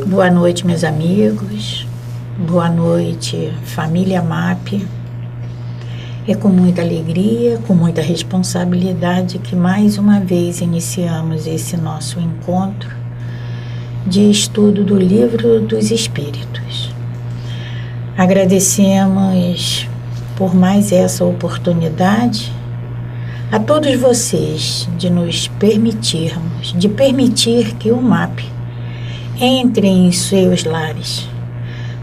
Boa noite, meus amigos. Boa noite, família MAP. É com muita alegria, com muita responsabilidade que mais uma vez iniciamos esse nosso encontro de estudo do Livro dos Espíritos. Agradecemos por mais essa oportunidade a todos vocês de nos permitirmos, de permitir que o MAP entre em seus lares,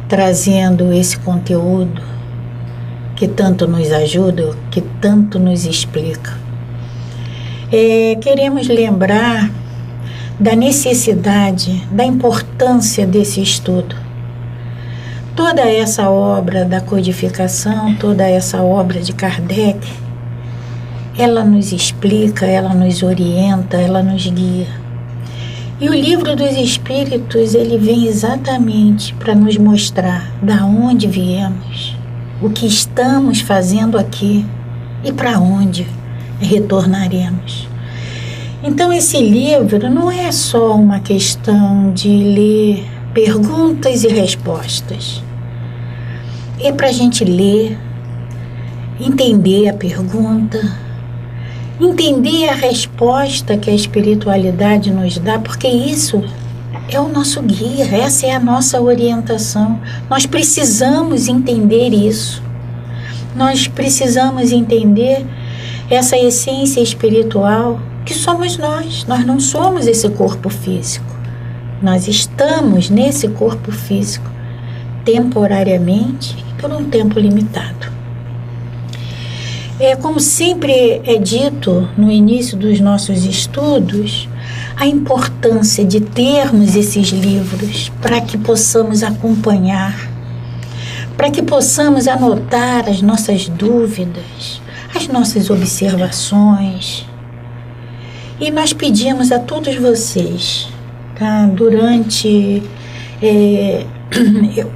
trazendo esse conteúdo que tanto nos ajuda, que tanto nos explica. Queremos lembrar da necessidade, da importância desse estudo. Toda essa obra da codificação, toda essa obra de Kardec, ela nos explica, ela nos orienta, ela nos guia. E o Livro dos Espíritos, ele vem exatamente para nos mostrar da onde viemos, o que estamos fazendo aqui e para onde retornaremos. Então, esse livro não é só uma questão de ler perguntas e respostas. É para a gente ler, entender a pergunta, entender a resposta que a espiritualidade nos dá, porque isso é o nosso guia, essa é a nossa orientação. Nós precisamos entender isso. Nós precisamos entender essa essência espiritual que somos nós. Nós não somos esse corpo físico. Nós estamos nesse corpo físico temporariamente e por um tempo limitado. Como sempre é dito no início dos nossos estudos, a importância de termos esses livros para que possamos acompanhar, para que possamos anotar as nossas dúvidas, as nossas observações. E nós pedimos a todos vocês, tá, durante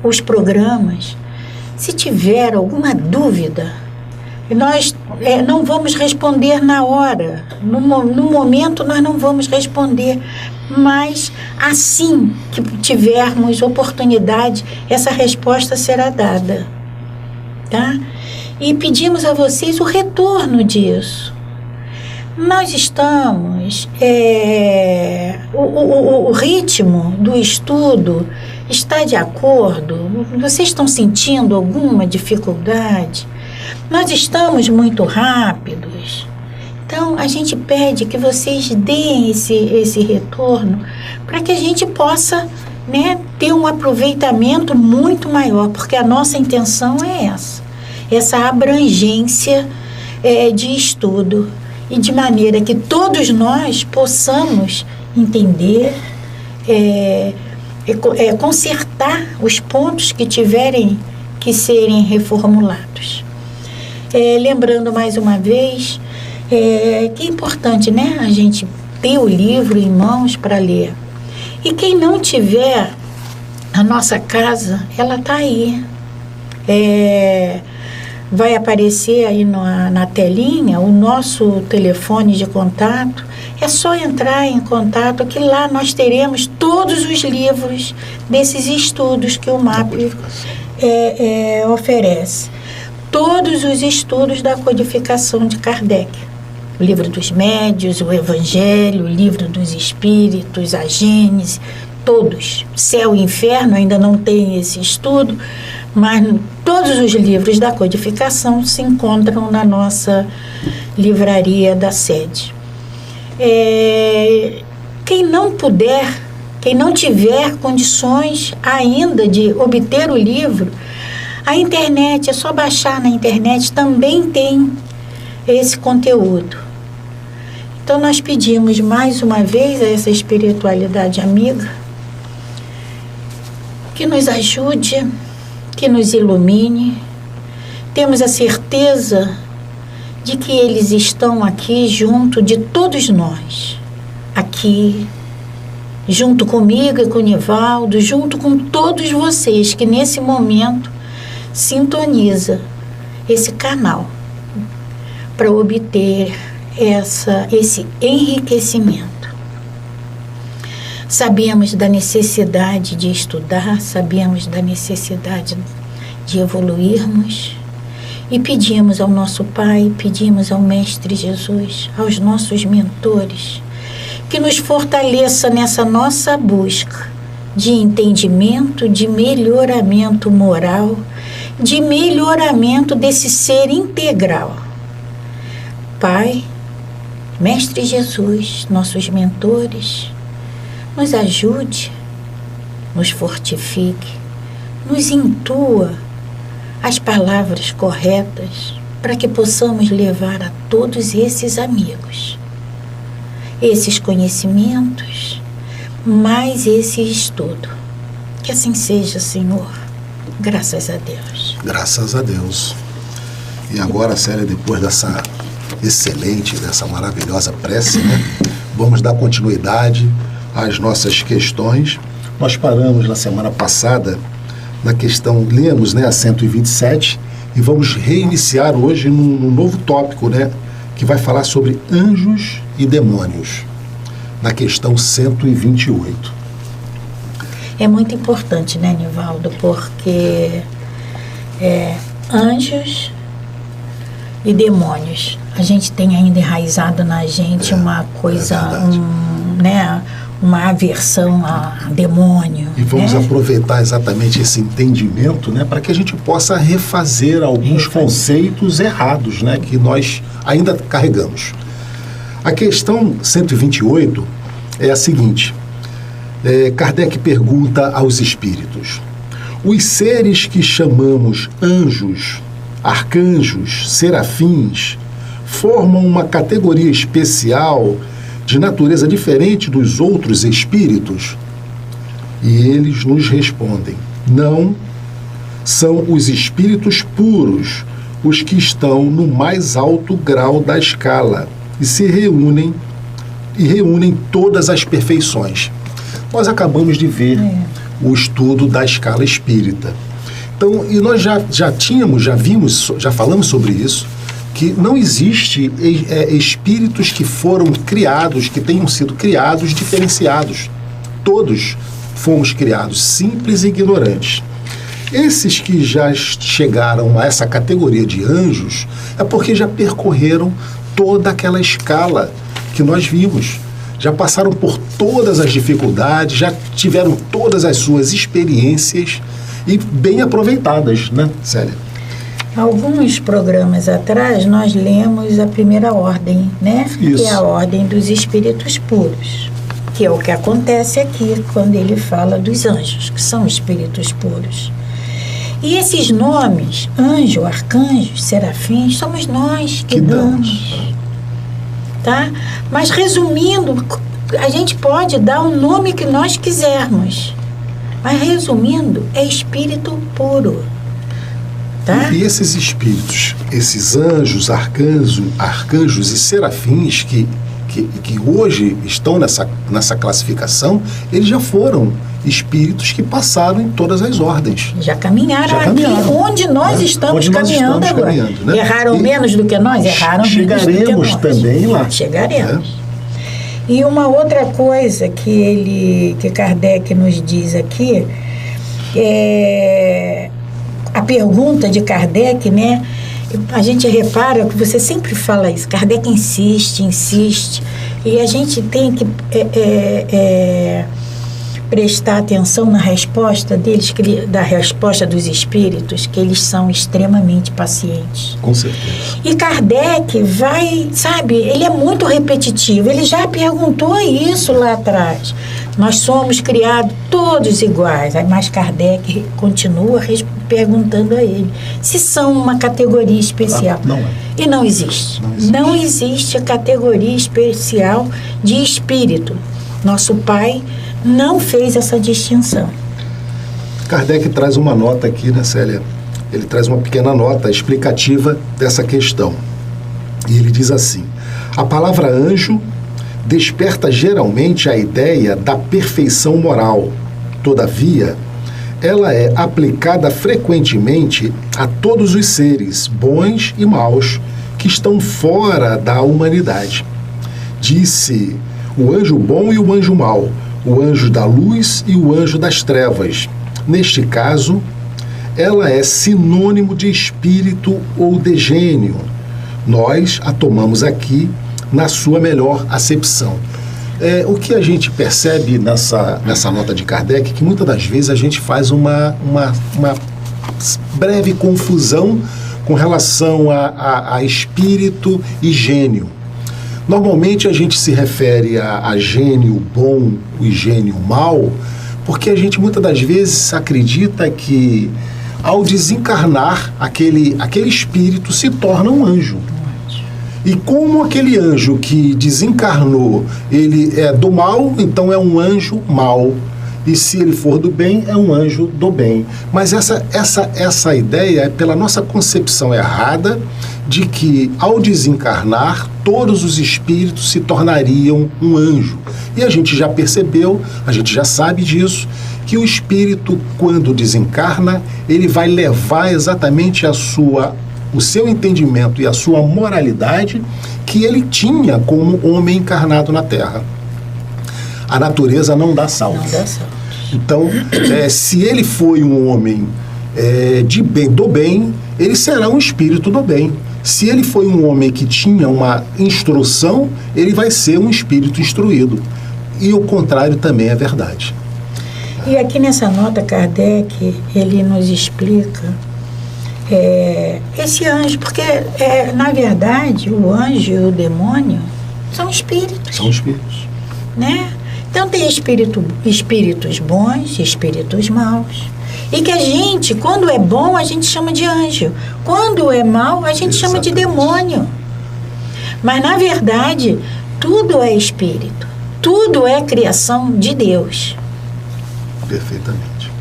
os programas, se tiver alguma dúvida, nós não vamos responder na hora, no momento nós não vamos responder, mas assim que tivermos oportunidade, essa resposta será dada, tá? E pedimos a vocês o retorno disso. Nós estamos, o ritmo do estudo está de acordo? Vocês estão sentindo alguma dificuldade? Nós estamos muito rápidos. Então, a gente pede que vocês deem esse retorno para que a gente possa, ter um aproveitamento muito maior, porque a nossa intenção é essa abrangência de estudo, e de maneira que todos nós possamos entender, consertar os pontos que tiverem que serem reformulados. Lembrando mais uma vez que é importante, a gente ter o livro em mãos para ler. E quem não tiver, a nossa casa, ela está aí. Vai aparecer aí na telinha o nosso telefone de contato. É só entrar em contato que lá nós teremos todos os livros desses estudos que o MAP oferece. Todos os estudos da codificação de Kardec. O Livro dos Médiuns, o Evangelho, o Livro dos Espíritos, a Gênese, todos. Céu e Inferno ainda não tem esse estudo, mas todos os livros da codificação se encontram na nossa livraria da sede. Quem não puder, quem não tiver condições ainda de obter o livro, a internet, é só baixar na internet, também tem esse conteúdo. Então nós pedimos mais uma vez a essa espiritualidade amiga que nos ajude, que nos ilumine. Temos a certeza de que eles estão aqui junto de todos nós, aqui, junto comigo e com o Nivaldo, junto com todos vocês que nesse momento sintoniza esse canal para obter esse enriquecimento. Sabíamos da necessidade de estudar, sabíamos da necessidade de evoluirmos e pedimos ao nosso Pai, pedimos ao Mestre Jesus, aos nossos mentores, que nos fortaleça nessa nossa busca de entendimento, de melhoramento moral, de melhoramento desse ser integral. Pai, Mestre Jesus, nossos mentores, nos ajude, nos fortifique, nos intua as palavras corretas para que possamos levar a todos esses amigos esses conhecimentos, mais esse estudo. Que assim seja, Senhor. Graças a Deus. Graças a Deus. E agora, Célia, depois dessa excelente, dessa maravilhosa prece, né, vamos dar continuidade às nossas questões. Nós paramos na semana passada na questão, lemos, né, a 127, e vamos reiniciar hoje num novo tópico, né, que vai falar sobre anjos e demônios, na questão 128. É muito importante, né, Nivaldo, porque anjos e demônios, a gente tem ainda enraizado na gente uma coisa, uma aversão a demônio. E vamos aproveitar exatamente esse entendimento, né, para que a gente possa refazer alguns conceitos errados, né, que nós ainda carregamos. A questão 128 é a seguinte. Kardec pergunta aos espíritos: os seres que chamamos anjos, arcanjos, serafins, formam uma categoria especial de natureza diferente dos outros espíritos? E eles nos respondem: não, são os espíritos puros, os que estão no mais alto grau da escala e se reúnem todas as perfeições. Nós acabamos de ver o estudo da escala espírita. Então, e nós já falamos sobre isso, que não existe espíritos que foram criados, que tenham sido criados diferenciados. Todos fomos criados simples e ignorantes. Esses que já chegaram a essa categoria de anjos é porque já percorreram toda aquela escala que nós vimos. Já passaram por todas as dificuldades, já tiveram todas as suas experiências e bem aproveitadas, né, Célia? Alguns programas atrás nós lemos a primeira ordem, né? Isso. Que é a ordem dos espíritos puros, que é o que acontece aqui quando ele fala dos anjos, que são espíritos puros. E esses nomes, anjo, arcanjo, serafins, somos nós que damos. Tá? Mas resumindo, a gente pode dar o nome que nós quisermos. Mas resumindo, é espírito puro. Tá? E esses espíritos, esses anjos, arcanjos e serafins que hoje estão nessa classificação, eles já foram espíritos que passaram em todas as ordens. Já caminharam aqui, onde nós estamos caminhando agora. Né? Erraram menos do que nós? Erraram menos do que nós. Chegaremos também lá. Chegaremos. E uma outra coisa que Kardec nos diz aqui, a pergunta de Kardec, né? A gente repara que você sempre fala isso, Kardec insiste, e a gente tem que prestar atenção na resposta deles, da resposta dos espíritos, que eles são extremamente pacientes. Com certeza. E Kardec ele é muito repetitivo, ele já perguntou isso lá atrás. Nós somos criados todos iguais, mas Kardec continua perguntando a ele se são uma categoria especial. Não é. E não existe. Não existe a categoria especial de espírito. Nosso Pai não fez essa distinção. Kardec traz uma nota aqui, né, Célia? Ele traz uma pequena nota explicativa dessa questão. E ele diz assim: a palavra anjo desperta geralmente a ideia da perfeição moral. Todavia, ela é aplicada frequentemente a todos os seres, bons e maus, que estão fora da humanidade. Disse o anjo bom e o anjo mau, o anjo da luz e o anjo das trevas. Neste caso, ela é sinônimo de espírito ou de gênio. Nós a tomamos aqui na sua melhor acepção. O que a gente percebe nessa nota de Kardec é que muitas das vezes a gente faz uma breve confusão com relação a espírito e gênio. Normalmente a gente se refere a gênio bom e gênio mau, porque a gente muitas das vezes acredita que ao desencarnar aquele espírito se torna um anjo. E como aquele anjo que desencarnou, ele é do mal, então é um anjo mau. E se ele for do bem, é um anjo do bem. Mas essa ideia é pela nossa concepção errada de que, ao desencarnar, todos os espíritos se tornariam um anjo. E a gente já percebeu, a gente já sabe disso, que o espírito, quando desencarna, ele vai levar exatamente o seu entendimento e a sua moralidade que ele tinha como homem encarnado na Terra. A natureza não dá saltos. Não dá saltos. Então, se ele foi um homem do bem, ele será um espírito do bem. Se ele foi um homem que tinha uma instrução, ele vai ser um espírito instruído. E o contrário também é verdade. E aqui nessa nota, Kardec, ele nos explica esse anjo, porque, na verdade, o anjo e o demônio são espíritos. São espíritos. Né? Então, tem espíritos bons e espíritos maus. E que a gente, quando é bom, a gente chama de anjo. Quando é mau, a gente chama de demônio. Mas, na verdade, tudo é espírito. Tudo é criação de Deus. Perfeitamente.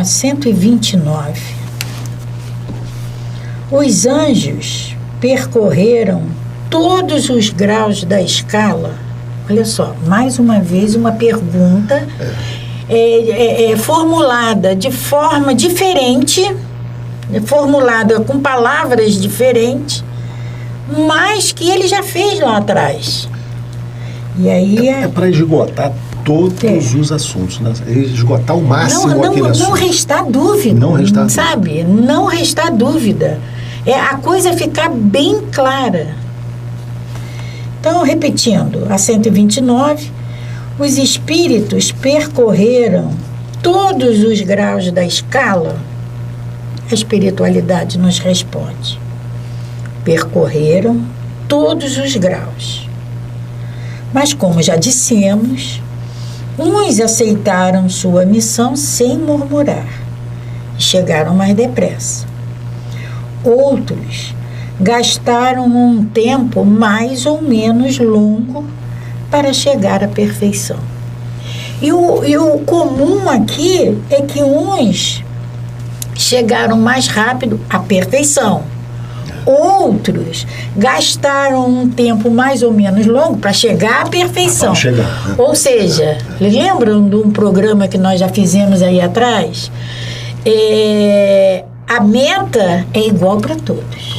129. Os anjos percorreram todos os graus da escala. Olha só, mais uma vez uma pergunta formulada de forma diferente, formulada com palavras diferentes, mas que ele já fez lá atrás. E aí é para esgotar todos os assuntos, né? Esgotar o máximo aquele assunto. Não restar dúvida. Não restar sabe? Não restar dúvida. A coisa ficar bem clara. Então, repetindo, a 129, os espíritos percorreram todos os graus da escala. A espiritualidade nos responde. Percorreram todos os graus. Mas, como já dissemos, uns aceitaram sua missão sem murmurar e chegaram mais depressa. Outros gastaram um tempo mais ou menos longo para chegar à perfeição. E o comum aqui é que uns chegaram mais rápido à perfeição. Outros gastaram um tempo mais ou menos longo para chegar à perfeição. Chegar, né? Ou seja, lembram de um programa que nós já fizemos aí atrás? A meta é igual para todos.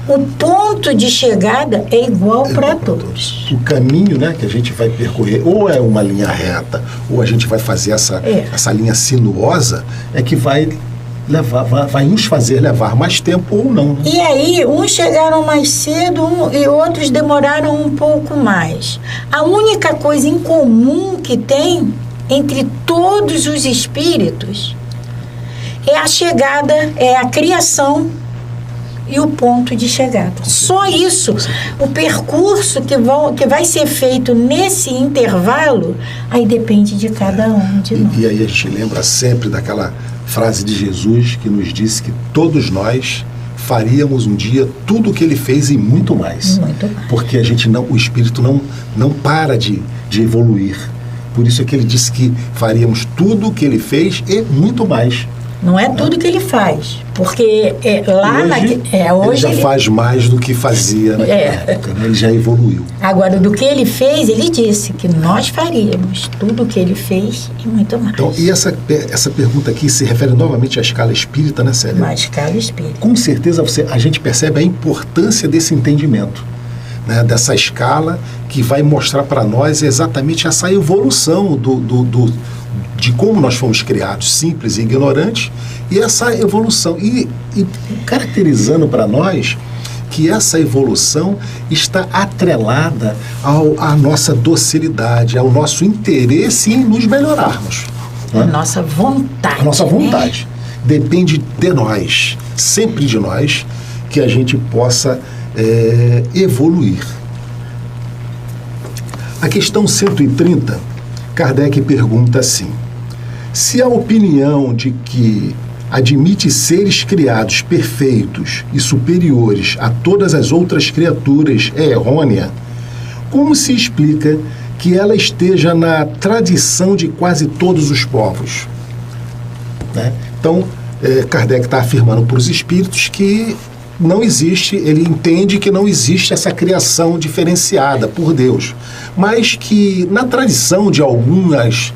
O ponto de chegada é igual para todos. O caminho, né, que a gente vai percorrer, ou é uma linha reta, ou a gente vai fazer essa linha sinuosa, é que vai nos fazer levar mais tempo ou não. Né? E aí, uns chegaram mais cedo e outros demoraram um pouco mais. A única coisa em comum que tem entre todos os espíritos é a chegada, é a criação e o ponto de chegada. Só isso. O percurso que vai ser feito nesse intervalo, aí depende de cada um de nós. E aí a gente lembra sempre daquela frase de Jesus que nos disse que todos nós faríamos um dia tudo o que ele fez e muito mais. Muito mais. Porque o espírito não para de evoluir. Por isso é que ele disse que faríamos tudo o que ele fez e muito mais. Não é tudo que ele faz, porque hoje ele já faz mais do que fazia naquela época, né? Ele já evoluiu. Agora, do que ele fez, ele disse que nós faríamos tudo o que ele fez e muito mais. Então, e essa pergunta aqui se refere novamente à escala espírita, né, Célia? À escala espírita. Com certeza a gente percebe a importância desse entendimento. né, dessa escala que vai mostrar para nós exatamente essa evolução de como nós fomos criados, simples e ignorantes, e essa evolução, e caracterizando para nós que essa evolução está atrelada à nossa docilidade, ao nosso interesse em nos melhorarmos. A nossa vontade. A nossa vontade. Né? Depende de nós, sempre de nós, que a gente possa evoluir. A questão 130, Kardec pergunta assim: se a opinião de que admite seres criados perfeitos e superiores a todas as outras criaturas é errônea, como se explica que ela esteja na tradição de quase todos os povos? Né? Então, Kardec está afirmando para os espíritos que não existe, ele entende que não existe essa criação diferenciada por Deus, mas que na tradição de alguns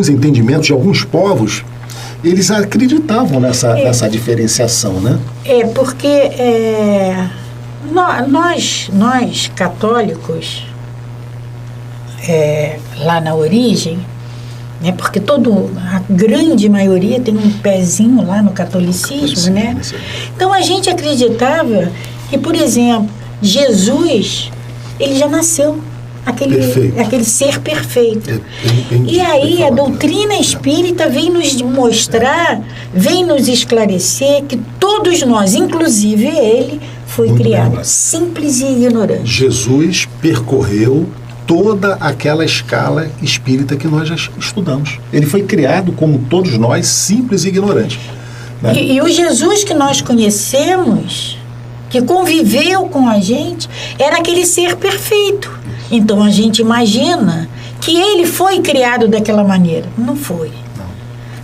entendimentos de alguns povos, eles acreditavam nessa diferenciação, né? Porque nós católicos, lá na origem, né, porque a grande maioria tem um pezinho lá no catolicismo, né? Então a gente acreditava que, por exemplo, Jesus, ele já nasceu aquele ser perfeito. E aí a doutrina espírita vem nos mostrar, vem nos esclarecer que todos nós, inclusive ele, foi criado simples e ignorante. Jesus percorreu toda aquela escala espírita que nós já estudamos. Ele foi criado como todos nós, simples e ignorantes. Né? E o Jesus que nós conhecemos, que conviveu com a gente, era aquele ser perfeito. Então a gente imagina que ele foi criado daquela maneira. Não foi. Não.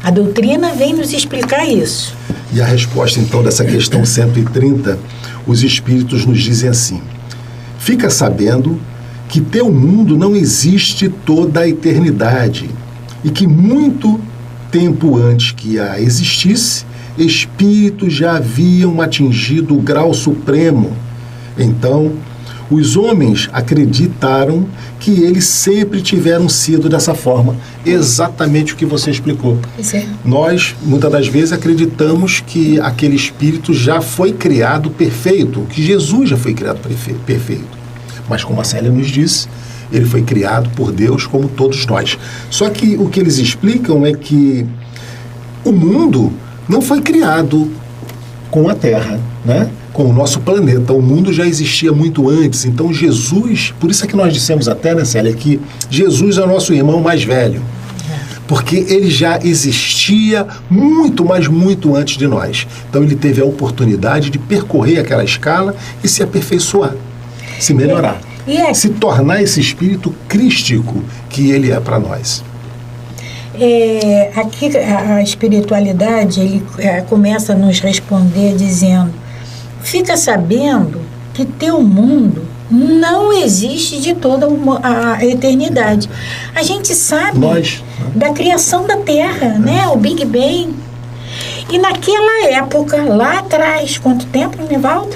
A doutrina vem nos explicar isso. E a resposta então dessa questão 130, os espíritos nos dizem assim: fica sabendo que teu mundo não existe toda a eternidade e que muito tempo antes que a existisse, espíritos já haviam atingido o grau supremo. Então, os homens acreditaram que eles sempre tiveram sido dessa forma. Exatamente o que você explicou. Nós, muitas das vezes, acreditamos que aquele espírito já foi criado perfeito, que Jesus já foi criado perfeito. Mas, como a Célia nos disse, ele foi criado por Deus como todos nós. Só que o que eles explicam é que o mundo não foi criado com a Terra, né? Com o nosso planeta. O mundo já existia muito antes. Então Jesus, por isso é que nós dissemos até, né, Célia, que Jesus é o nosso irmão mais velho. Porque ele já existia muito, mas muito antes de nós. Então ele teve a oportunidade de percorrer aquela escala e se aperfeiçoar, se melhorar, se tornar esse espírito crístico que ele é para nós. Aqui a espiritualidade ele começa a nos responder dizendo: fica sabendo que teu mundo não existe de toda a eternidade. A gente sabe da criação da Terra, né? O Big Bang. E naquela época, lá atrás, quanto tempo, Nivaldo?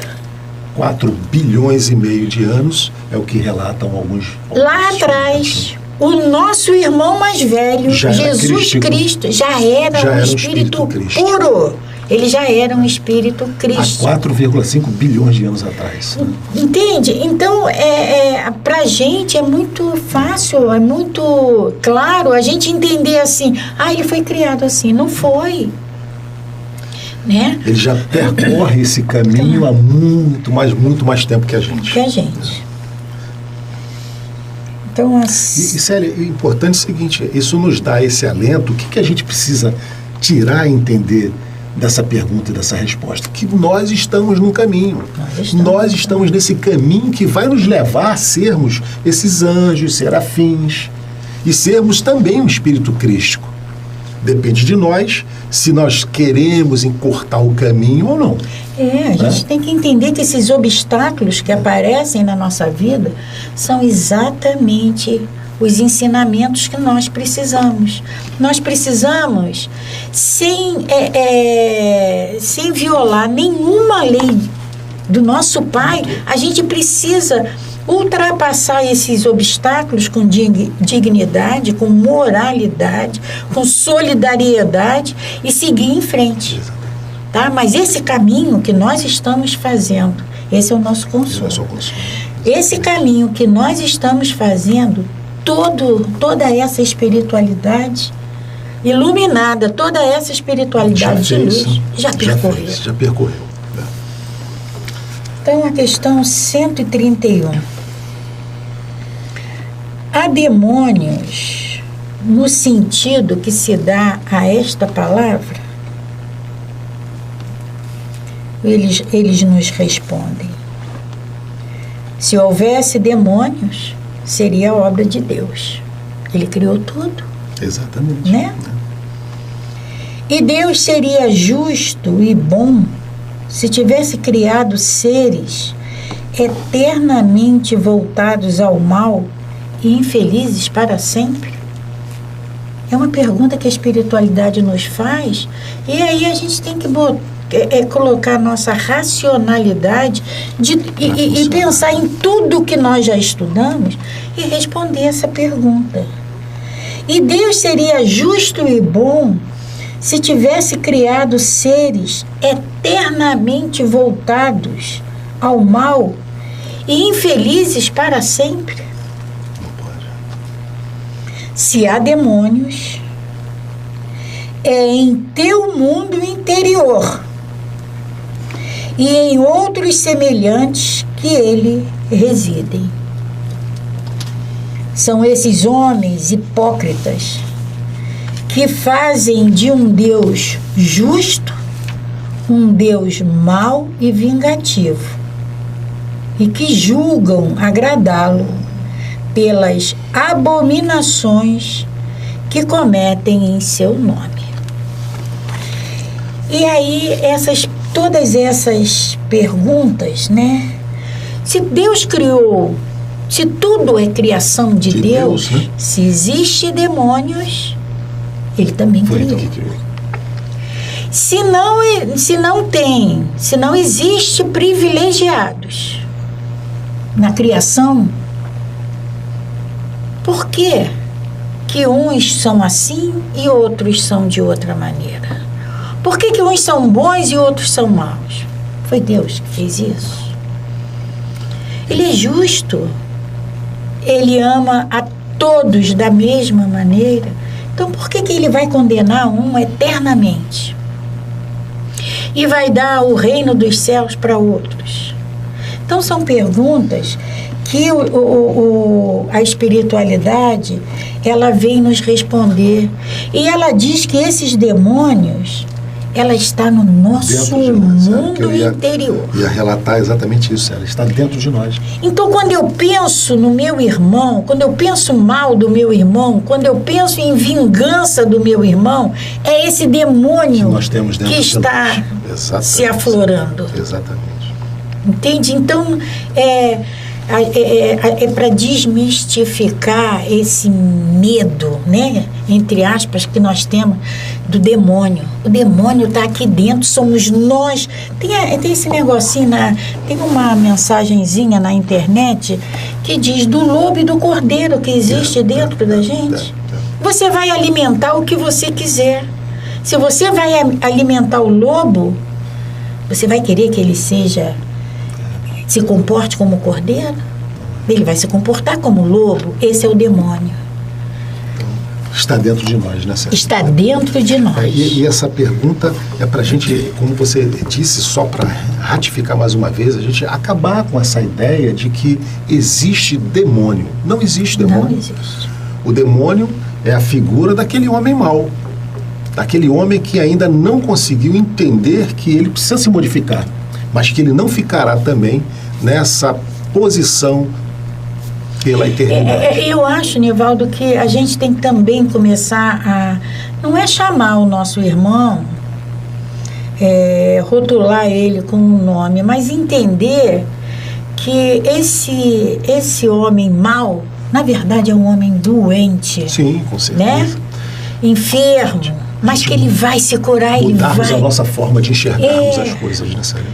4 bilhões e meio de anos é o que relatam alguns lá atrás, o nosso irmão mais velho, Jesus Cristo, já era um espírito puro. Ele já era um espírito Cristo. Há 4,5 bilhões de anos atrás. Entende? Então, pra gente é muito fácil, é muito claro a gente entender assim: ele foi criado assim. Não foi. Né? Ele já percorre esse caminho há muito mais tempo que a gente. Então, assim... E Célia, o importante é o seguinte: isso nos dá esse alento. O que a gente precisa tirar e entender dessa pergunta e dessa resposta? Que nós estamos no caminho. Nós estamos nesse caminho que vai nos levar a sermos esses anjos, serafins, e sermos também um espírito crístico. Depende de nós, se nós queremos encurtar o caminho ou não. A gente tem que entender que esses obstáculos que aparecem na nossa vida são exatamente os ensinamentos que nós precisamos. Nós precisamos, sem violar nenhuma lei do nosso Pai, a gente precisa ultrapassar esses obstáculos com dignidade, com moralidade, com solidariedade e seguir em frente. Tá? Mas esse caminho que nós estamos fazendo, esse é o nosso consolo. Esse caminho que nós estamos fazendo, toda essa espiritualidade iluminada, toda essa espiritualidade de luz, já percorreu. Então, a questão 131. Há demônios no sentido que se dá a esta palavra? Eles nos respondem. Se houvesse demônios, seria a obra de Deus. Ele criou tudo. Exatamente. Né? E Deus seria justo e bom se tivesse criado seres eternamente voltados ao mal e infelizes para sempre? É uma pergunta que a espiritualidade nos faz, e aí a gente tem que colocar nossa racionalidade e pensar em tudo que nós já estudamos e responder essa pergunta. E Deus seria justo e bom se tivesse criado seres eternamente voltados ao mal e infelizes para sempre? Não pode. Se há demônios, é em teu mundo interior e em outros semelhantes que ele residem. São esses homens hipócritas que fazem de um Deus justo um Deus mau e vingativo, e que julgam agradá-lo pelas abominações que cometem em seu nome. E aí, todas essas perguntas, né? Se Deus criou, se tudo é criação de Deus, né? Se existe demônios, Ele também criou. Se não existe privilegiados na criação, por que uns são assim e outros são de outra maneira? Por que uns são bons e outros são maus? Foi Deus que fez isso. Ele é justo. Ele ama a todos da mesma maneira. Então, por que Ele vai condenar um eternamente? E vai dar o reino dos céus para outros? Então, são perguntas que a espiritualidade, ela vem nos responder. E ela diz que esses demônios, ela está no nosso mundo interior. Ia relatar exatamente isso, ela está dentro de nós. Então, quando eu penso no meu irmão, quando eu penso mal do meu irmão, quando eu penso em vingança do meu irmão, é esse demônio que nós temos dentro que está se aflorando. Exatamente. Entende? Então, é para desmistificar esse medo, né, entre aspas, que nós temos do demônio. O demônio está aqui dentro, somos nós. Tem esse negocinho, tem uma mensagenzinha na internet que diz do lobo e do cordeiro que existe dentro da gente. Você vai alimentar o que você quiser. Se você vai alimentar o lobo, você vai querer que ele se comporte como cordeiro? Ele vai se comportar como lobo. Esse é o demônio. Está dentro de nós, né, Célia? Está dentro de nós. E essa pergunta é para a gente, como você disse, só para ratificar mais uma vez, a gente acabar com essa ideia de que existe demônio. Não existe demônio. Não existe. O demônio é a figura daquele homem mau, daquele homem que ainda não conseguiu entender que ele precisa se modificar, mas que ele não ficará também nessa posição pela eternidade. Eu acho, Nivaldo, que a gente tem que também começar a... Não é chamar o nosso irmão, rotular ele com um nome, mas entender que esse homem mau, na verdade, é um homem doente. Sim, com certeza. Né? Enfermo, mas que ele vai se curar, ele vai... Mudarmos a nossa forma de enxergarmos as coisas, né, Célia?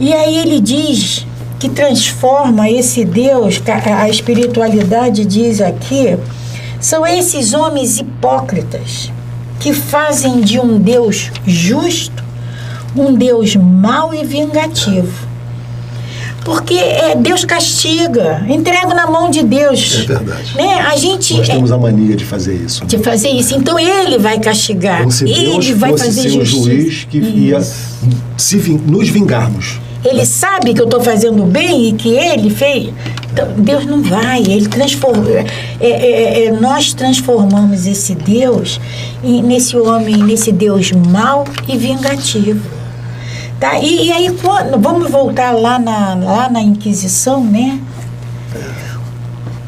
E aí ele diz que transforma esse Deus, a espiritualidade diz aqui, são esses homens hipócritas que fazem de um Deus justo um Deus mau e vingativo. Porque Deus castiga, entrega na mão de Deus. É verdade. Né? A gente, nós temos a mania de fazer isso. Né? De fazer isso. Então ele vai castigar. Como se Deus ele vai fosse fazer ser o juiz que ia nos vingarmos. Ele sabe que eu estou fazendo bem e que ele fez. Então, Deus não vai. Ele transforma. Nós transformamos esse Deus nesse homem, nesse Deus mau e vingativo. Tá? E aí, vamos voltar lá na Inquisição, né?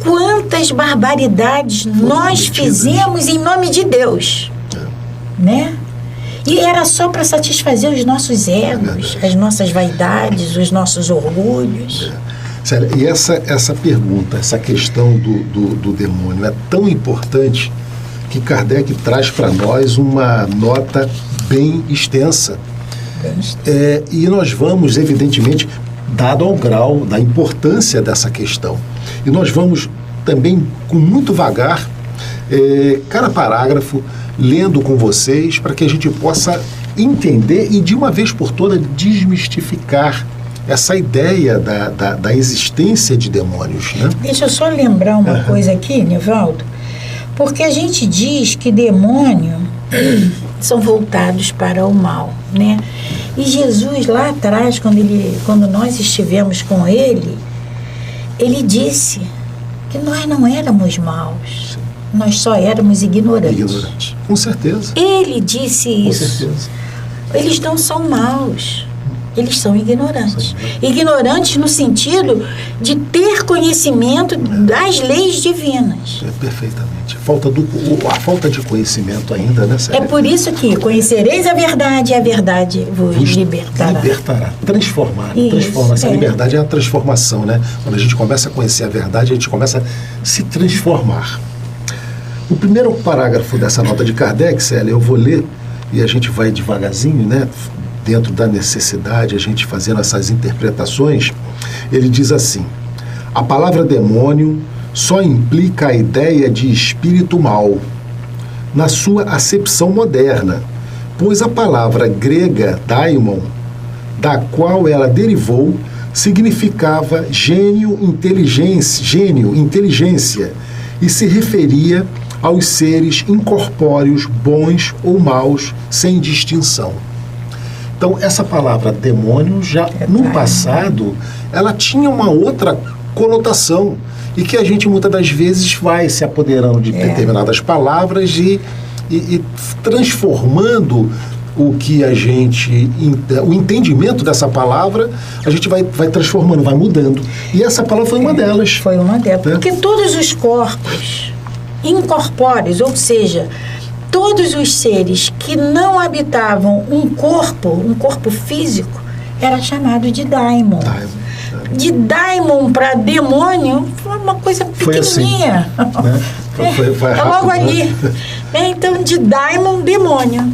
Quantas barbaridades nós fizemos em nome de Deus, né? E era só para satisfazer os nossos egos, as nossas vaidades, os nossos orgulhos. Sério, e essa pergunta, essa questão do demônio é tão importante que Kardec traz para nós uma nota bem extensa. E nós vamos, evidentemente, dado ao grau da importância dessa questão. E nós vamos também, com muito vagar, cada parágrafo, lendo com vocês, para que a gente possa entender e, de uma vez por todas, desmistificar essa ideia da existência de demônios. Né? Deixa eu só lembrar uma coisa aqui, Nivaldo, porque a gente diz que demônio são voltados para o mal, né? E Jesus lá atrás, quando nós estivemos com ele disse que nós não éramos maus, nós só éramos ignorantes. Com certeza. Ele disse isso. Com certeza. Eles não são maus. Eles são ignorantes. Ignorantes no sentido de ter conhecimento das leis divinas. Perfeitamente. A falta de conhecimento ainda, né, Célia? É por isso que conhecereis a verdade e a verdade vos libertará. Transformar. Essa liberdade é a transformação, né? Quando a gente começa a conhecer a verdade, a gente começa a se transformar. O primeiro parágrafo dessa nota de Kardec, Célia, eu vou ler e a gente vai devagarzinho, né? Dentro da necessidade, a gente fazendo essas interpretações, ele diz assim: a palavra demônio só implica a ideia de espírito mau, na sua acepção moderna, pois a palavra grega daimon, da qual ela derivou, significava gênio, inteligência, e se referia aos seres incorpóreos, bons ou maus, sem distinção. Então, essa palavra demônio, já no passado, ela tinha uma outra conotação e que a gente muitas das vezes vai se apoderando de determinadas palavras e transformando o que a gente, o entendimento dessa palavra, a gente vai transformando, vai mudando. E essa palavra foi uma delas. Foi uma delas. Porque todos os corpos incorpóreos, ou seja, todos os seres que não habitavam um corpo físico, era chamado de daimon. De daimon para demônio, foi uma coisa pequenininha. Foi assim, né? Foi logo ali. Então, de daimon, demônio.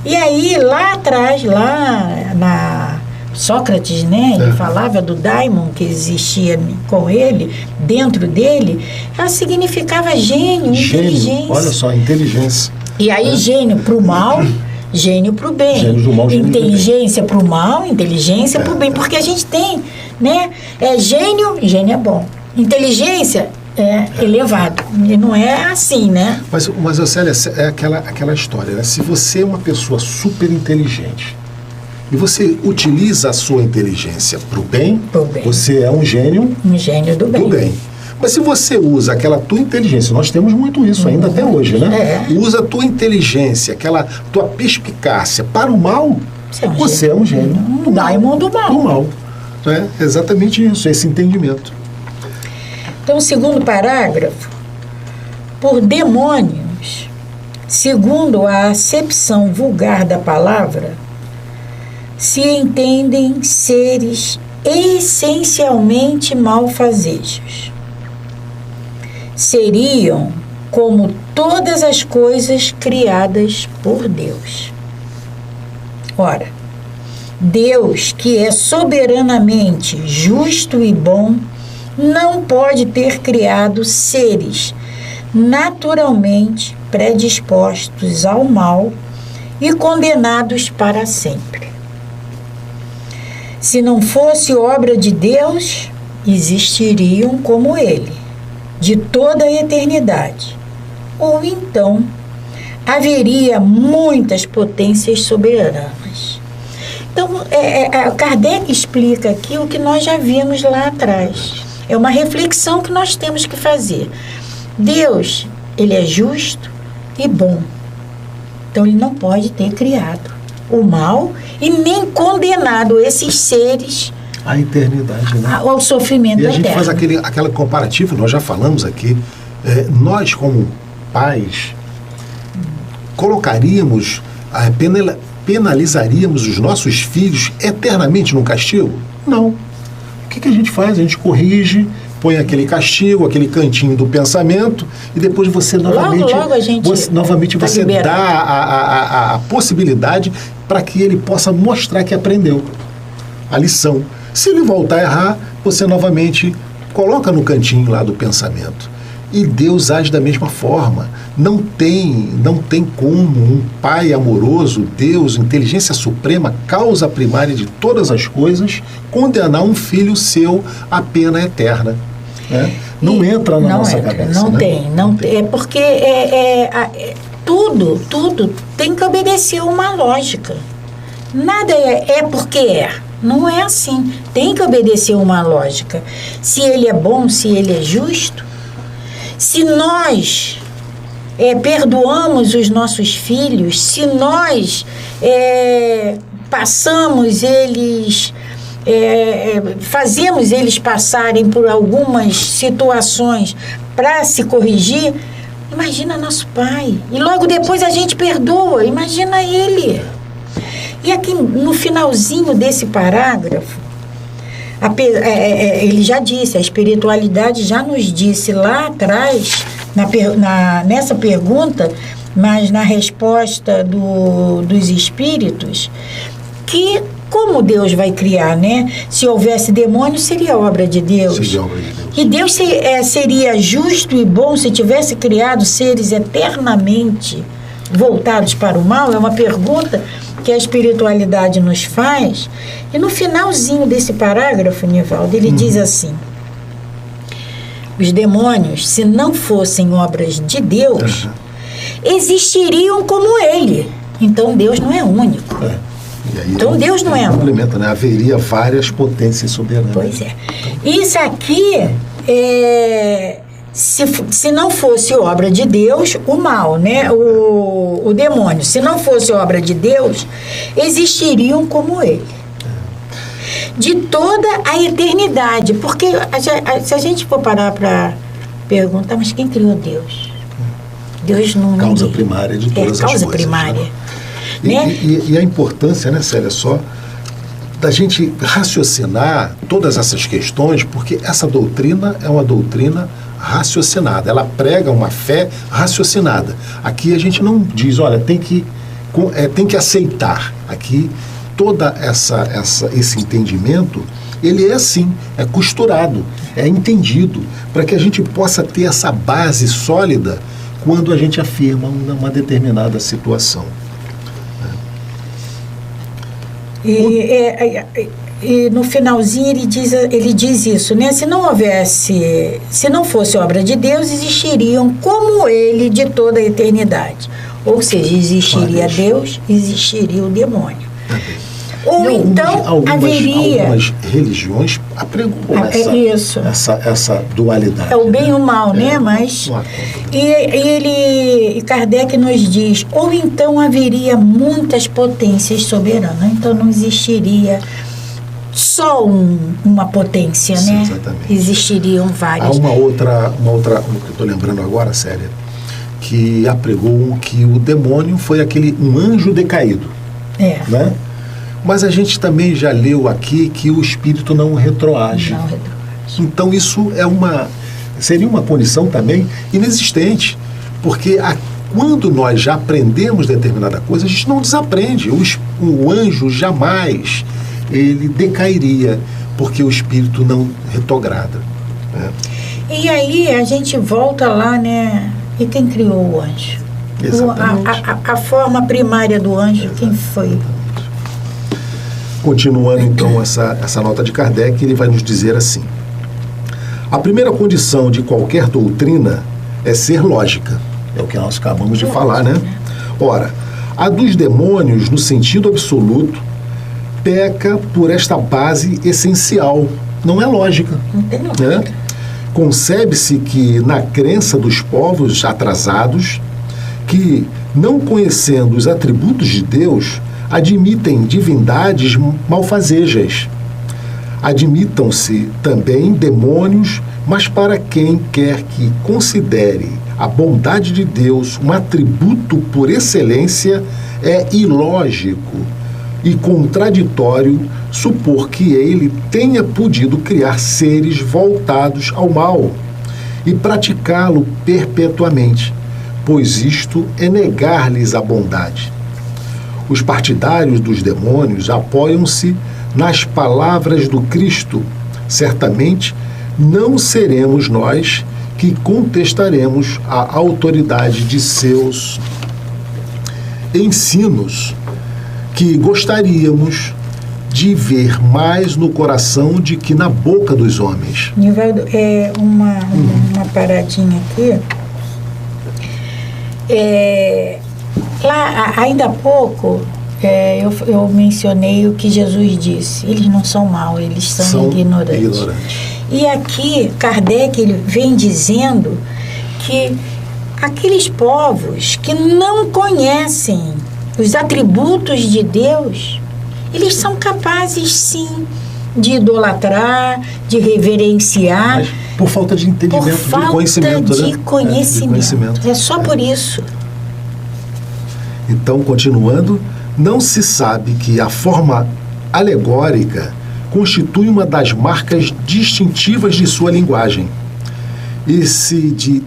E aí, lá atrás, lá na Sócrates, né? Ele falava do daimon que existia com ele, dentro dele, ela significava gênio, inteligência. Olha só, inteligência. E aí, gênio para o mal, gênio para o bem. Gênio do mal, gênio inteligência para o mal, inteligência para o bem. Porque a gente tem, né? Gênio é bom. Inteligência é elevado. E não é assim, né? Mas Célia, é aquela história, né? Se você é uma pessoa super inteligente e você utiliza a sua inteligência para o bem, você é um gênio. Um gênio do bem. Mas se você usa aquela tua inteligência, nós temos muito isso ainda até hoje, né? Usa a tua inteligência, aquela tua perspicácia para o mal, você é um gênio. Daimon do mal. Do mal. É exatamente isso, esse entendimento. Então, o segundo parágrafo, por demônios, segundo a acepção vulgar da palavra, se entendem seres essencialmente malfazejos. Seriam como todas as coisas criadas por Deus. Ora, Deus, que é soberanamente justo e bom, não pode ter criado seres naturalmente predispostos ao mal e condenados para sempre. Se não fosse obra de Deus, existiriam como ele, de toda a eternidade. Ou então, haveria muitas potências soberanas. Então, Kardec explica aqui o que nós já vimos lá atrás. É uma reflexão que nós temos que fazer. Deus, ele é justo e bom. Então, ele não pode ter criado o mal e nem condenado esses seres à eternidade, né? Ao sofrimento eterno. E a gente eterno. faz aquele comparativo, nós já falamos aqui, nós como pais colocaríamos, penalizaríamos os nossos filhos eternamente no castigo? Não. O que a gente faz? A gente corrige, põe aquele castigo, aquele cantinho do pensamento, e depois você novamente, logo a gente você dá a possibilidade para que ele possa mostrar que aprendeu a lição. Se ele voltar a errar, você novamente coloca no cantinho lá do pensamento. E Deus age da mesma forma. Não tem como um pai amoroso, Deus, inteligência suprema, causa primária de todas as coisas, condenar um filho seu à pena eterna. Né? Não entra na nossa cabeça. Não né? tem. É porque tudo tem que obedecer uma lógica. Nada é porque é. Não é assim. Tem que obedecer uma lógica. Se ele é bom, se ele é justo, se nós perdoamos os nossos filhos, se nós passamos eles, fazemos eles passarem por algumas situações para se corrigir, imagina nosso pai. E logo depois a gente perdoa, imagina ele. E aqui no finalzinho desse parágrafo, ele já disse, a espiritualidade já nos disse lá atrás, nessa pergunta, mas na resposta dos espíritos, que como Deus vai criar, né? Se houvesse demônio, seria obra de Deus. Seria obra de Deus. E Deus seria justo e bom se tivesse criado seres eternamente voltados para o mal? É uma pergunta que a espiritualidade nos faz. E no finalzinho desse parágrafo, Nivaldo, ele diz assim: os demônios, se não fossem obras de Deus, existiriam como ele. Então Deus não é único. E aí, então Deus não é único. Complementa, né? Haveria várias potências soberanas. Pois é. Isso aqui se não fosse obra de Deus, o mal, né? O demônio, se não fosse obra de Deus, existiriam como ele. De toda a eternidade. Porque se a gente for parar para perguntar, mas quem criou Deus? Deus não... Causa primária de todas as coisas. Causa primária. Né? E a importância, né, Célia, só da gente raciocinar todas essas questões, porque essa doutrina é uma doutrina raciocinada, ela prega uma fé raciocinada. Aqui a gente não diz, olha, tem que aceitar. Aqui toda esse entendimento, ele é assim, é costurado, é entendido, para que a gente possa ter essa base sólida quando a gente afirma uma determinada situação. E no finalzinho ele diz isso, né? Se não fosse obra de Deus, existiriam como ele de toda a eternidade. Ou seja, existiria Deus, existiria o demônio. Ou então haveria... Algumas religiões apregam essa dualidade. É o bem e o mal, né? Mas... E Kardec nos diz, ou então haveria muitas potências soberanas. Então não existiria só uma potência, Sim, né? Exatamente. Existiriam várias. Há uma outra que eu estou lembrando agora, Célia, que apregou que o demônio foi um anjo decaído. Né? Mas a gente também já leu aqui que o espírito não retroage. Não retroage. Então isso seria uma punição também inexistente, porque quando nós já aprendemos determinada coisa, a gente não desaprende. O anjo jamais ele decairia, porque o espírito não retrograda, né? E aí a gente volta lá, né? E quem criou o anjo? A forma primária do anjo, quem foi? Continuando então essa nota de Kardec, ele vai nos dizer assim: a primeira condição de qualquer doutrina é ser lógica. É o que nós acabamos de falar, né? Ora, a dos demônios, no sentido absoluto, peca por esta base essencial. Não é lógica. Não tem lógica. Né? Concebe-se que, na crença dos povos atrasados, que, não conhecendo os atributos de Deus, admitem divindades malfazejas. Admitam-se também demônios, mas para quem quer que considere a bondade de Deus um atributo por excelência, é ilógico e contraditório supor que ele tenha podido criar seres voltados ao mal e praticá-lo perpetuamente, pois isto é negar-lhes a bondade. Os partidários dos demônios apoiam-se nas palavras do Cristo. Certamente não seremos nós que contestaremos a autoridade de seus ensinos, que gostaríamos de ver mais no coração de que na boca dos homens. Nivaldo, uma paradinha aqui. Lá, ainda há pouco, eu mencionei o que Jesus disse. Eles não são maus, eles são ignorantes. E aqui, Kardec ele vem dizendo que aqueles povos que não conhecem os atributos de Deus, eles são capazes, sim, de idolatrar, de reverenciar. Mas por falta de entendimento, de conhecimento. De conhecimento. É só por isso. Então, continuando, não se sabe que a forma alegórica constitui uma das marcas distintivas de sua linguagem e se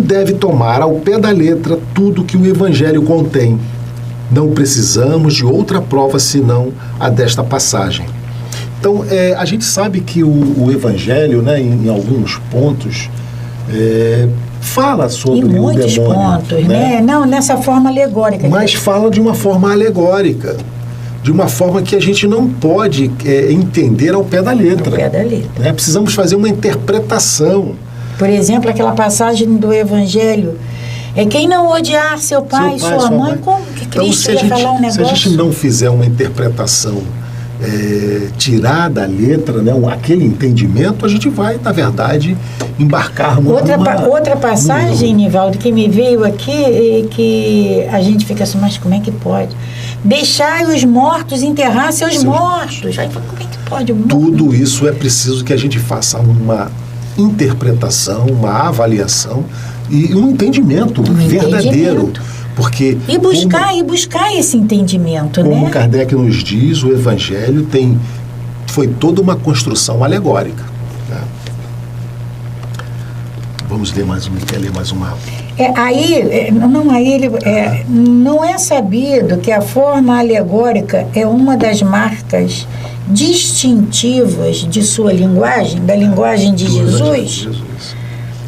deve tomar ao pé da letra tudo que o Evangelho contém. Não precisamos de outra prova senão a desta passagem. Então, a gente sabe que o Evangelho, né, em alguns pontos, fala sobre o demônio. Em muitos pontos, né? Não, nessa forma alegórica. Mas fala de uma forma alegórica, de uma forma que a gente não pode entender ao pé da letra. Ao pé da letra. Né? Precisamos fazer uma interpretação. Por exemplo, aquela passagem do Evangelho, quem não odiar seu pai e sua mãe, como que Cristo ia falar um negócio? Se a gente não fizer uma interpretação, tirar da letra, né, aquele entendimento, a gente vai, na verdade, embarcar outra passagem, Nivaldo, que me veio aqui e que a gente fica assim, mas como é que pode? Deixai os mortos enterrar seus mortos. Aí, como é que pode? Tudo isso é preciso que a gente faça uma interpretação, uma avaliação e um entendimento verdadeiro. Porque e buscar esse entendimento, como né? Kardec nos diz, o Evangelho foi toda uma construção alegórica. Né? Vamos ler mais uma, quer ler mais uma? Não é sabido que a forma alegórica é uma das marcas distintivas de sua linguagem, da linguagem de Jesus,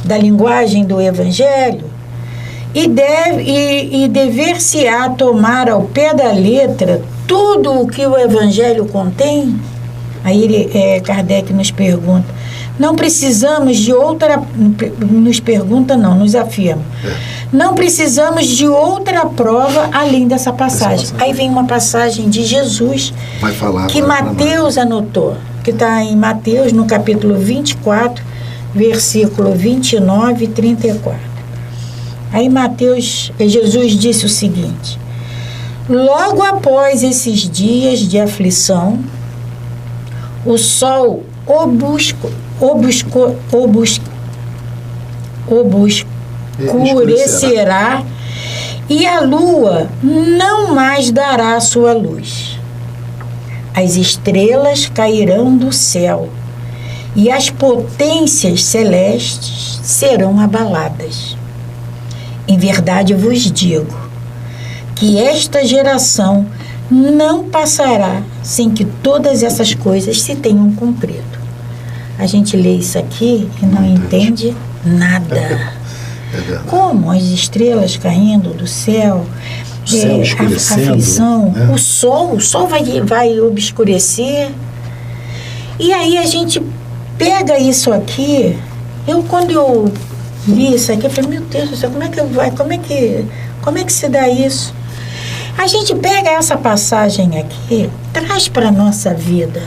da linguagem do Evangelho, e dever-se-á tomar ao pé da letra tudo o que o Evangelho contém. Aí Kardec nos pergunta, não precisamos de outra, nos afirma, não precisamos de outra prova além dessa passagem. Aí vem uma passagem de Jesus, que Mateus anotou, que está em Mateus, no capítulo 24, versículo 29 e 34. Aí Jesus disse o seguinte: logo após esses dias de aflição, o sol obscurecerá e a lua não mais dará sua luz. As estrelas cairão do céu e as potências celestes serão abaladas. Em verdade vos digo que esta geração não passará sem que todas essas coisas se tenham cumprido. A gente lê isso aqui e não entende nada. Como as estrelas caindo do céu, a aflição, né? O sol vai obscurecer. E aí a gente pega isso aqui. Quando eu li isso aqui, eu falei, meu Deus do céu, como é que se dá isso? A gente pega essa passagem aqui, traz para a nossa vida,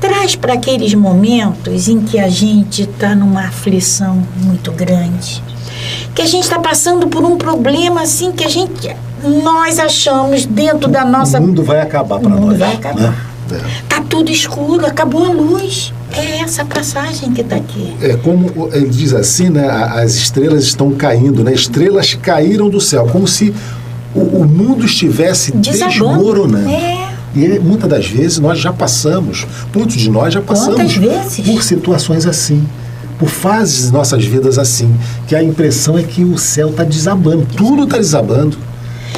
traz para aqueles momentos em que a gente está numa aflição muito grande, que a gente está passando por um problema assim que nós achamos dentro da nossa... O mundo vai acabar para nós. O mundo vai acabar. Né? Tá tudo escuro, acabou a luz. É essa passagem que está aqui. É como ele diz assim, né? As estrelas estão caindo, né? Estrelas caíram do céu, como se o mundo estivesse desmoronando. E muitas das vezes nós já passamos, muitos de nós já passamos por situações assim, por fases de nossas vidas assim, que a impressão é que o céu está desabando, tudo está desabando.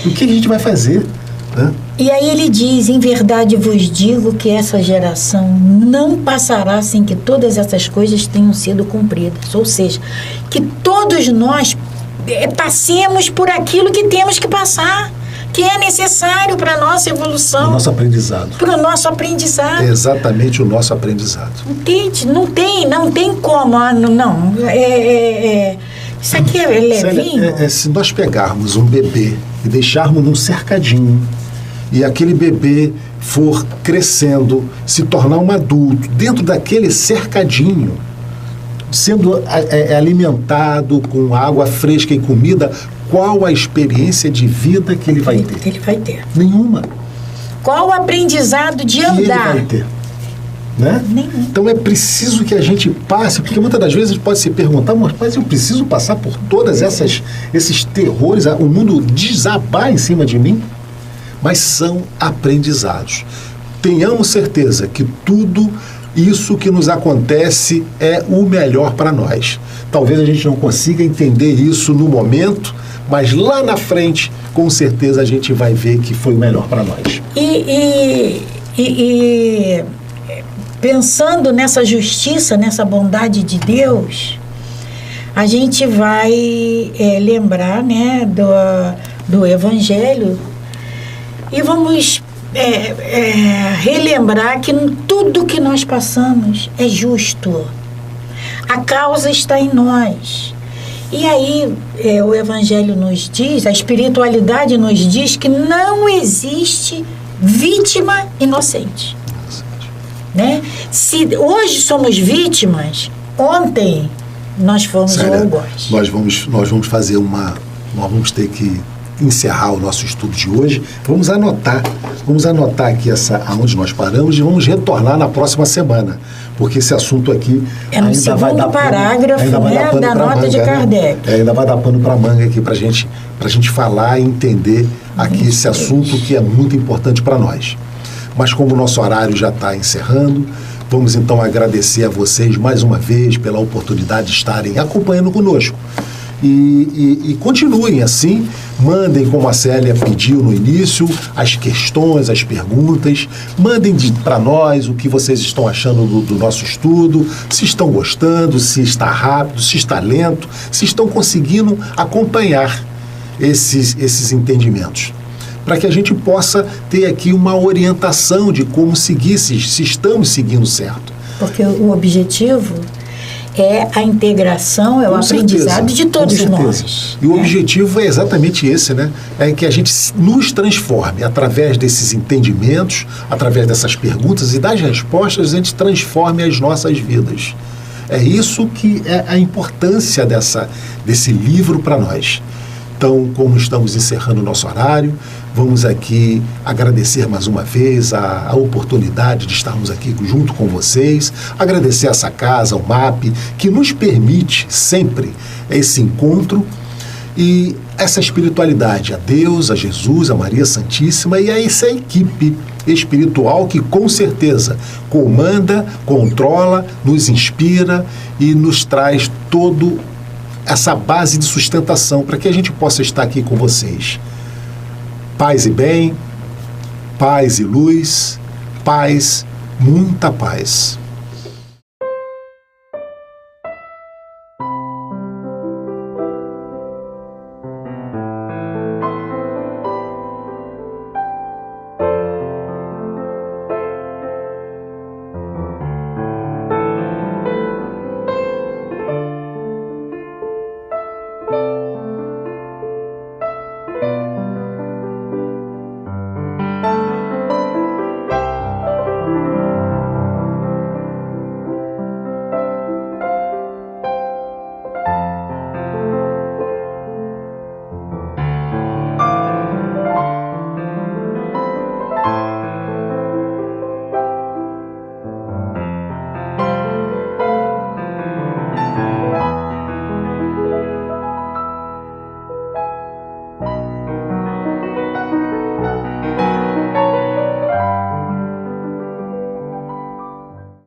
O que a gente vai fazer? Né? E aí ele diz, em verdade vos digo que essa geração não passará sem que todas essas coisas tenham sido cumpridas. Ou seja, que todos nós passemos por aquilo que temos que passar, que é necessário para a nossa evolução. Para o nosso aprendizado. Para o nosso aprendizado. É exatamente o nosso aprendizado. Entende? Não tem como. Não. Isso aqui é levinho. Se nós pegarmos um bebê e deixarmos num cercadinho, e aquele bebê for crescendo, se tornar um adulto, dentro daquele cercadinho, sendo alimentado com água fresca e comida, qual a experiência de vida que ele vai ter? Ele vai ter. Nenhuma. Qual o aprendizado de andar? Ele vai ter. Né? Então é preciso que a gente passe, porque muitas das vezes pode se perguntar, mas eu preciso passar por todas esses terrores, o mundo desabar em cima de mim? Mas são aprendizados. Tenhamos certeza que tudo isso que nos acontece é o melhor para nós. Talvez a gente não consiga entender isso no momento, mas lá na frente, com certeza a gente vai ver que foi o melhor para nós. E pensando nessa justiça, nessa bondade de Deus, a gente vai lembrar, né, do Evangelho e vamos relembrar que tudo que nós passamos é justo. A causa está em nós. E aí o Evangelho nos diz, a espiritualidade nos diz que não existe vítima inocente. Né? Se hoje somos vítimas, ontem nós fomos o algoz. Nós vamos fazer nós vamos ter que encerrar o nosso estudo de hoje. Vamos anotar aqui aonde nós paramos e vamos retornar na próxima semana, porque esse assunto aqui no segundo parágrafo da nota de Kardec. Ainda vai dar pano para manga aqui para gente falar e entender aqui esse assunto que é muito importante para nós. Mas como o nosso horário já está encerrando, vamos então agradecer a vocês mais uma vez pela oportunidade de estarem acompanhando conosco. E continuem assim, mandem, como a Célia pediu no início, as questões, as perguntas, mandem para nós o que vocês estão achando do nosso estudo, se estão gostando, se está rápido, se está lento, se estão conseguindo acompanhar esses entendimentos, para que a gente possa ter aqui uma orientação de como seguir, se estamos seguindo certo. Porque o objetivo é a integração, é o aprendizado de todos nós. E o objetivo é exatamente esse, né? É que a gente nos transforme através desses entendimentos, através dessas perguntas e das respostas, a gente transforme as nossas vidas. É isso que é a importância desse livro para nós. Então, como estamos encerrando o nosso horário, vamos aqui agradecer mais uma vez a oportunidade de estarmos aqui junto com vocês, agradecer essa casa, o MAP, que nos permite sempre esse encontro e essa espiritualidade, a Deus, a Jesus, a Maria Santíssima e a essa equipe espiritual que com certeza comanda, controla, nos inspira e nos traz todo essa base de sustentação para que a gente possa estar aqui com vocês. Paz e bem, paz e luz, paz, muita paz.